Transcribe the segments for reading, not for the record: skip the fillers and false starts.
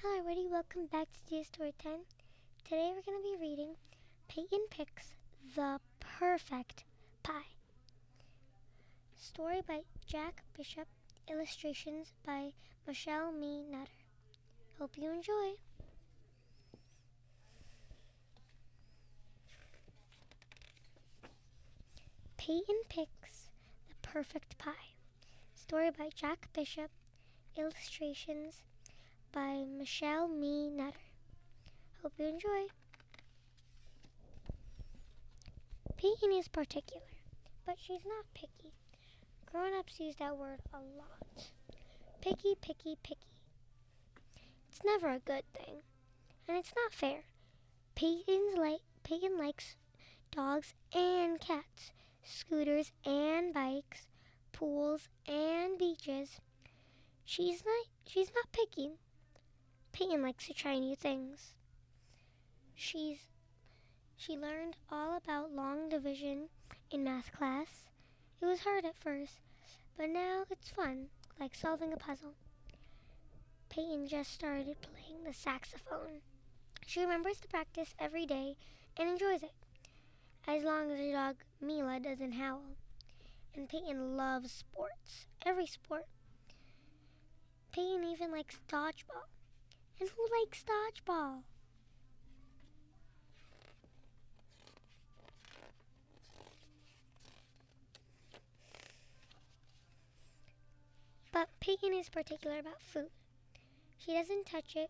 Hello everybody, welcome back to Dear Story Time. Today we're going to be reading Peyton Picks the Perfect Pie. Story by Jack Bishop, illustrations by Michelle Me Nutter. Hope you enjoy. Peyton Picks the Perfect Pie. Story by Jack Bishop, illustrations by Michelle Me Nutter. Hope you enjoy. Peyton is particular, but she's not picky. Grown-ups use that word a lot. Picky, picky, picky. It's never a good thing, and it's not fair. Peyton likes dogs and cats, scooters and bikes, pools and beaches. She's not picky. Peyton likes to try new things. She learned all about long division in math class. It was hard at first, but now it's fun, like solving a puzzle. Peyton just started playing the saxophone. She remembers the practice every day and enjoys it, as long as her dog Mila doesn't howl. And Peyton loves sports, every sport. Peyton even likes dodgeball. And who likes dodgeball? But Peyton is particular about food. She doesn't touch it.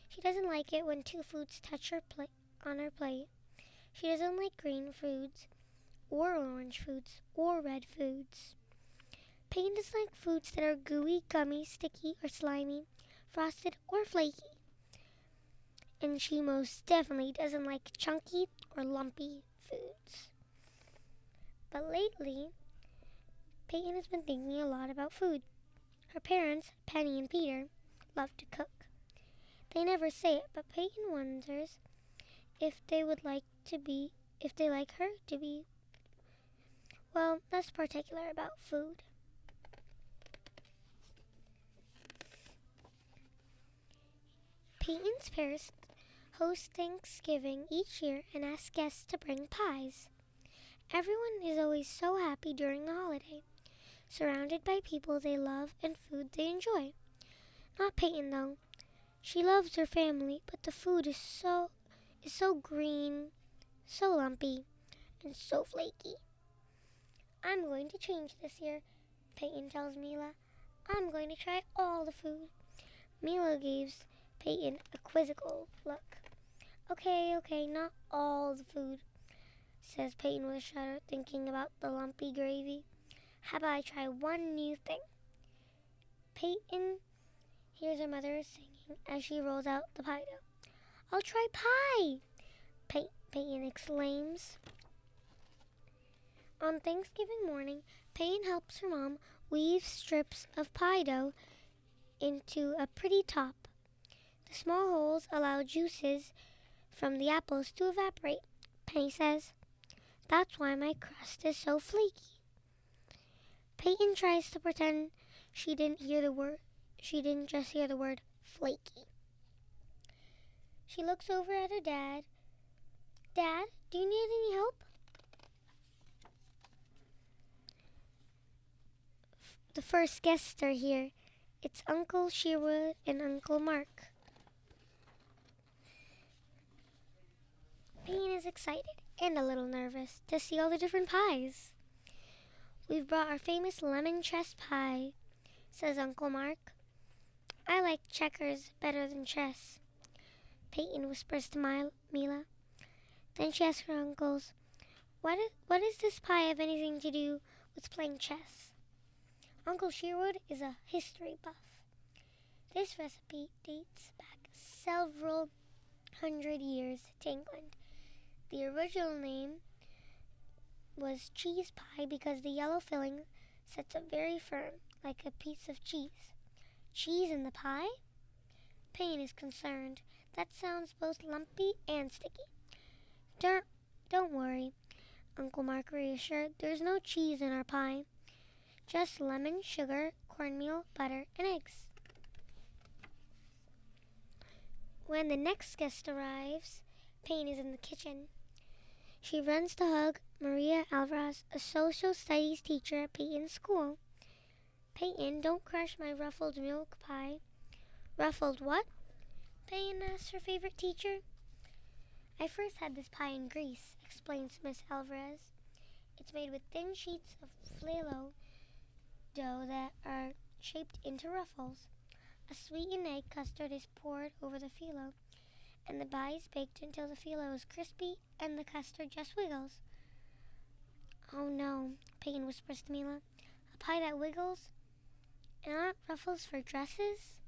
She doesn't like it when two foods touch her plate on her plate. She doesn't like green foods, or orange foods, or red foods. Peyton doesn't like foods that are gooey, gummy, sticky, or slimy, frosted, or flaky. And she most definitely doesn't like chunky or lumpy foods. But lately, Peyton has been thinking a lot about food. Her parents, Penny and Peter, love to cook. They never say it, but Peyton wonders if they like her to be, well, less particular about food. Peyton's parents host Thanksgiving each year and ask guests to bring pies. Everyone is always so happy during the holiday, surrounded by people they love and food they enjoy. Not Peyton, though. She loves her family, but the food is so green, so lumpy, and so flaky. I'm going to change this year, Peyton tells Mila. I'm going to try all the food. Mila gives Peyton a quizzical look. Okay, not all the food, says Peyton with a shudder, thinking about the lumpy gravy. How about I try one new thing? Peyton hears her mother singing as she rolls out the pie dough. I'll try pie, Peyton exclaims. On Thanksgiving morning, Peyton helps her mom weave strips of pie dough into a pretty top. The small holes allow juices from the apples to evaporate, Penny says. That's why my crust is so flaky. Peyton tries to pretend she didn't just hear the word flaky. She looks over at her dad. Dad, do you need any help? The first guests are here. It's Uncle Sherwood and Uncle Mark. Peyton is excited and a little nervous to see all the different pies. We've brought our famous lemon chess pie, says Uncle Mark. I like checkers better than chess, Peyton whispers to Mila. Then she asks her uncles, what does this pie have anything to do with playing chess? Uncle Sherwood is a history buff. This recipe dates back several hundred years to England. The original name was cheese pie because the yellow filling sets up very firm, like a piece of cheese. Cheese in the pie? Peyton is concerned. That sounds both lumpy and sticky. Don't worry, Uncle Mark reassured. There's no cheese in our pie. Just lemon, sugar, cornmeal, butter, and eggs. When the next guest arrives, Payne is in the kitchen. She runs to hug Maria Alvarez, a social studies teacher at Peyton's school. Peyton, don't crush my ruffled milk pie. Ruffled what? Peyton asks her favorite teacher. I first had this pie in Greece, explains Miss Alvarez. It's made with thin sheets of phyllo dough that are shaped into ruffles. A sweetened egg custard is poured over the phyllo, and the pie is baked until the phyllo is crispy and the custard just wiggles. Oh no, Peyton whispers to Mila. A pie that wiggles? And aren't ruffles for dresses?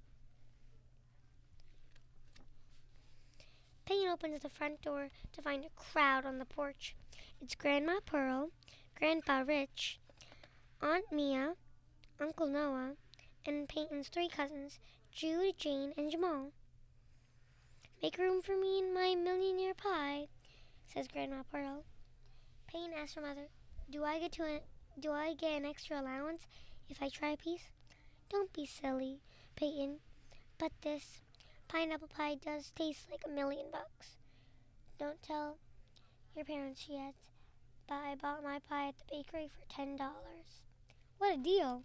Peyton opens the front door to find a crowd on the porch. It's Grandma Pearl, Grandpa Rich, Aunt Mia, Uncle Noah, and Peyton's 3 cousins, Jude, Jane, and Jamal. Make room for me and my millionaire pie, says Grandma Pearl. Peyton asks her mother, Do I get an extra allowance if I try a piece? Don't be silly, Peyton. But this pineapple pie does taste like $1,000,000. Don't tell your parents, she adds, but I bought my pie at the bakery for $10. What a deal.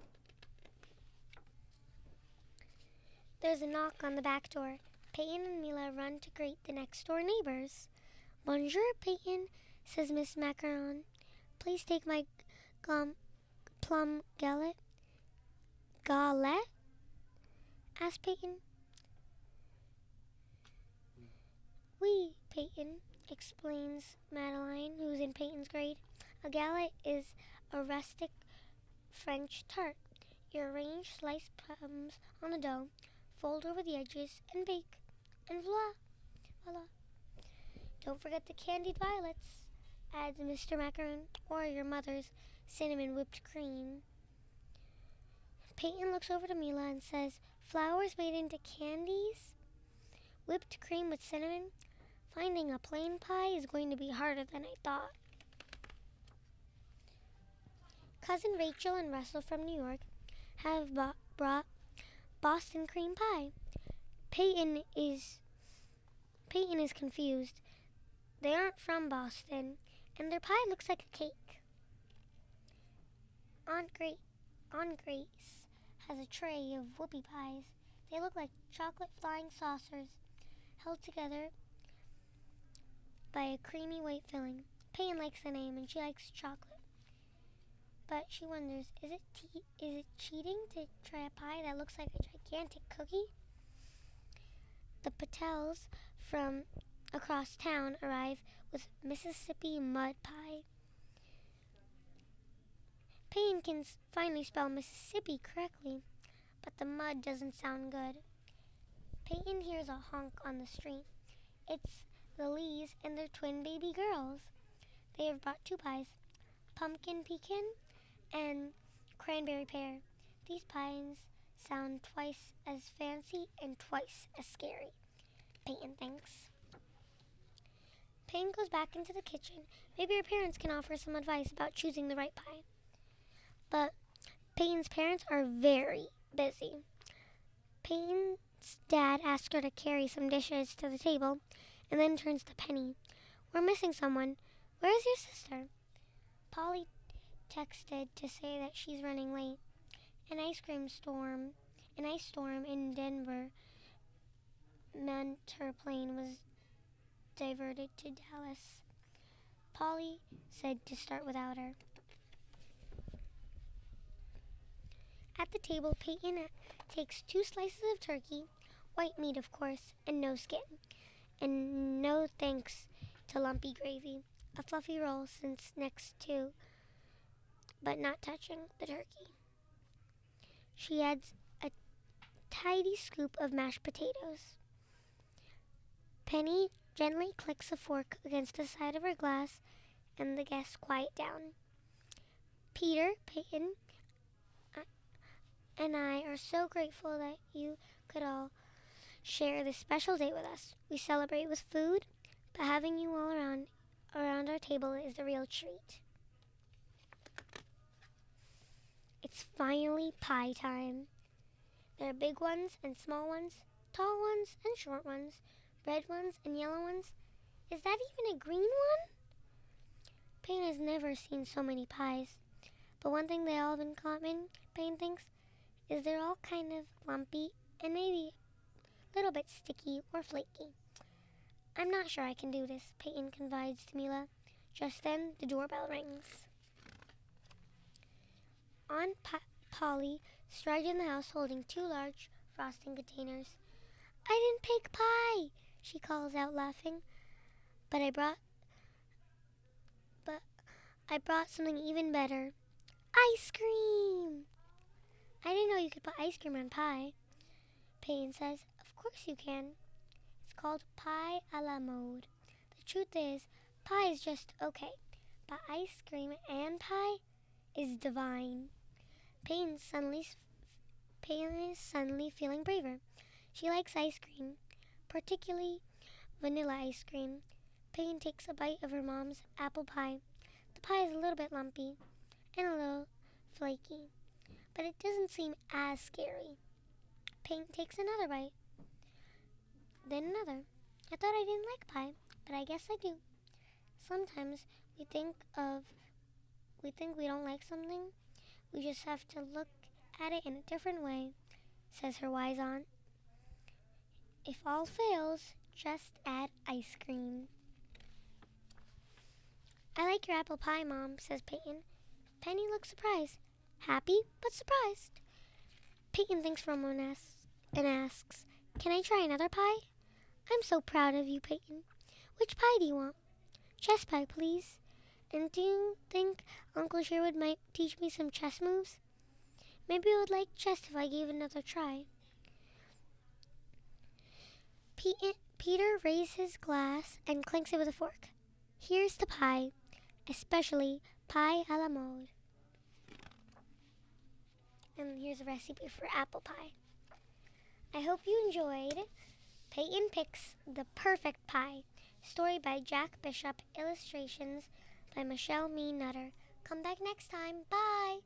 There's a knock on the back door. Peyton and Mila run to greet the next door neighbors. Bonjour, Peyton, says Miss Macaron. Please take my plum galette. Galette? Asked Peyton. Oui, Peyton, explains Madeline, who's in Peyton's grade. A galette is a rustic French tart. You arrange sliced plums on the dough, fold over the edges, and bake. And voila. Don't forget the candied violets, adds Mr. Macaron, or your mother's cinnamon whipped cream. Peyton looks over to Mila and says, Flowers made into candies? Whipped cream with cinnamon? Finding a plain pie is going to be harder than I thought. Cousin Rachel and Russell from New York have brought Boston cream pie. Peyton is confused. They aren't from Boston, and their pie looks like a cake. Aunt Grace has a tray of whoopie pies. They look like chocolate flying saucers held together by a creamy white filling. Peyton likes the name, and she likes chocolate. But she wonders, is it cheating to try a pie that looks like a gigantic cookie? The Patels from across town arrive with Mississippi mud pie. Peyton can finally spell Mississippi correctly, but the mud doesn't sound good. Peyton hears a honk on the street. It's the Lees and their twin baby girls. They have brought 2 pies, pumpkin pecan and cranberry pear. These pies sound twice as fancy and twice as scary, Peyton thinks. Peyton goes back into the kitchen. Maybe her parents can offer some advice about choosing the right pie. But Peyton's parents are very busy. Peyton's dad asks her to carry some dishes to the table and then turns to Penny. We're missing someone. Where is your sister? Polly texted to say that she's running late. An ice storm in Denver meant her plane was diverted to Dallas. Polly said to start without her. At the table, Peyton takes 2 slices of turkey, white meat of course, and no skin. And no thanks to lumpy gravy. A fluffy roll sits next to, but not touching, the turkey. She adds a tidy scoop of mashed potatoes. Penny gently clicks a fork against the side of her glass, and the guests quiet down. Peter, Peyton, and I are so grateful that you could all share this special day with us. We celebrate with food, but having you all around our table is the real treat. It's finally pie time. There are big ones and small ones, tall ones and short ones, red ones and yellow ones. Is that even a green one? Payne has never seen so many pies. But one thing they all have in common, Payne thinks, is they're all kind of lumpy and maybe a little bit sticky or flaky. I'm not sure I can do this, Peyton confides to Mila. Just then, the doorbell rings. Aunt Polly stride in the house holding 2 large frosting containers. I didn't pick pie, she calls out laughing. But I brought something even better. Ice cream! I didn't know you could put ice cream on pie. Peyton says, of course you can. It's called pie a la mode. The truth is, pie is just okay. But ice cream and pie is divine. Peyton is suddenly feeling braver. She likes ice cream, particularly vanilla ice cream. Peyton takes a bite of her mom's apple pie. The pie is a little bit lumpy and a little flaky, but it doesn't seem as scary. Peyton takes another bite, then another. I thought I didn't like pie, but I guess I do. Sometimes we think we don't like something. We just have to look at it in a different way, says her wise aunt. If all fails, just add ice cream. I like your apple pie, Mom, says Peyton. Penny looks surprised. Happy, but surprised. Peyton thinks for a moment and asks, can I try another pie? I'm so proud of you, Peyton. Which pie do you want? Chess pie, please. And do you think Uncle Sherwood might teach me some chess moves? Maybe I would like chess if I gave it another try. Peter raises his glass and clinks it with a fork. Here's to pie, especially pie a la mode. And here's a recipe for apple pie. I hope you enjoyed Peyton Picks the Perfect Pie. Story by Jack Bishop. Illustrations by Michelle Mee Nutter. Come back next time. Bye!